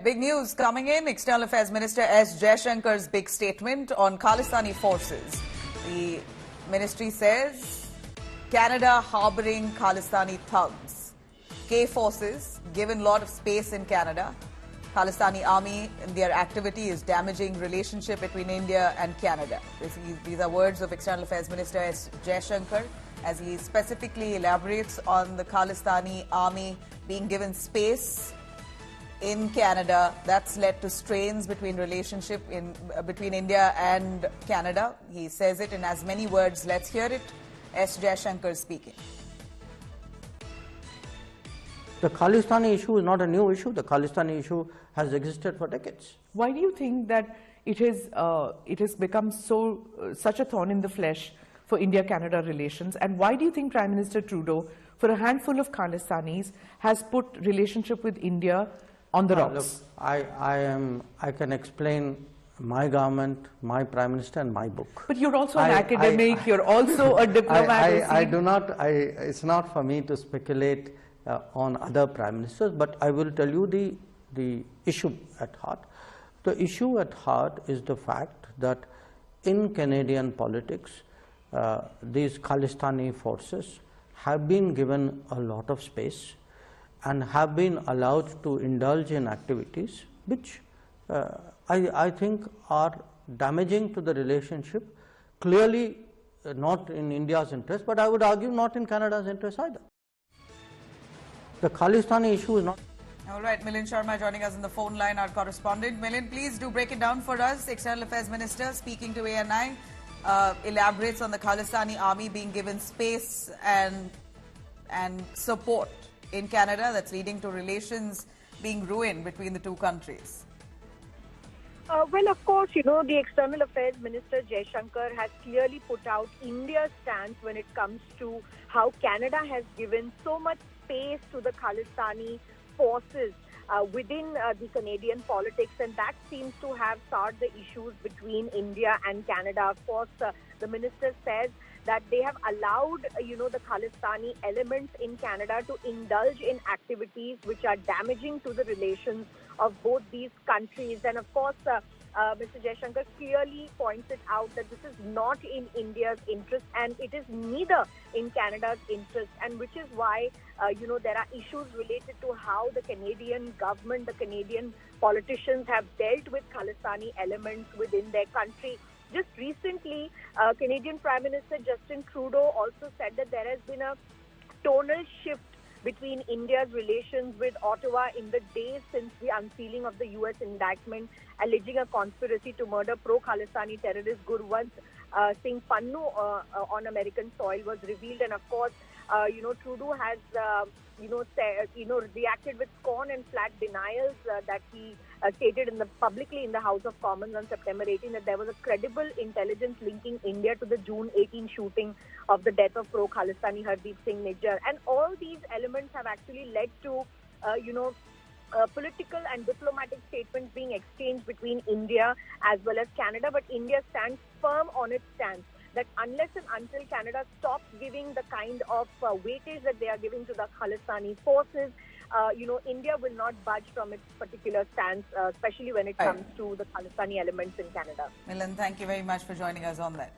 Big news coming in. External Affairs Minister S. Jaishankar's big statement on Khalistani forces. The ministry says Canada harboring Khalistani thugs. K forces given a lot of space in Canada. Khalistani army and their activity is damaging relationship between India and Canada. These are words of External Affairs Minister S. Jaishankar as he specifically elaborates on the Khalistani army being given space in Canada. That's led to strains between relationship between India and Canada. He says it in as many words. Let's hear it. S. Jaishankar speaking. The Khalistani issue is not a new issue. The Khalistani issue has existed for decades. Why do you think that it has become such a thorn in the flesh for India-Canada relations? And why do you think Prime Minister Trudeau, for a handful of Khalistanis, has put relationship with India on the rocks? Look, I can explain my government, my Prime Minister and my book. But you're also an academic, you're also a diplomat. It's not for me to speculate on other Prime Ministers, but I will tell you the issue at heart. The issue at heart is the fact that in Canadian politics, these Khalistani forces have been given a lot of space and have been allowed to indulge in activities which I think are damaging to the relationship, clearly not in India's interest, but I would argue not in Canada's interest either. The Khalistani issue is not... All right, Milind Sharma joining us on the phone line, our correspondent. Milind, please do break it down for us. External Affairs Minister speaking to ANI elaborates on the Khalistani army being given space and support in Canada that's leading to relations being ruined between the two countries. Well, of course, the External Affairs Minister Jaishankar has clearly put out India's stance when it comes to how Canada has given so much space to the Khalistani forces within the Canadian politics, and that seems to have started the issues between India and Canada. Of course, the minister says that they have allowed, the Khalistani elements in Canada to indulge in activities which are damaging to the relations of both these countries. And of course, Mr. Jaishankar clearly pointed out that this is not in India's interest and it is neither in Canada's interest, and which is why, there are issues related to how the Canadian government, the Canadian politicians have dealt with Khalistani elements within their country. Just recently, Canadian Prime Minister Justin Trudeau also said that there has been a tonal shift between India's relations with Ottawa in the days since the unsealing of the U.S. indictment alleging a conspiracy to murder pro-Khalistani terrorist Gurwant Singh Pannu on American soil was revealed. And of course, Trudeau has, reacted with scorn and flat denials that he stated publicly in the House of Commons on September 18 that there was a credible intelligence linking India to the June 18 shooting of the death of pro-Khalistani Hardeep Singh Nijjar. And all these elements have actually led to, political and diplomatic statements being exchanged between India as well as Canada. But India stands firm on its stance that unless and until Canada stops giving the kind of weightage that they are giving to the Khalistani forces, India will not budge from its particular stance, especially when it comes to the Khalistani elements in Canada. Milind, thank you very much for joining us on that.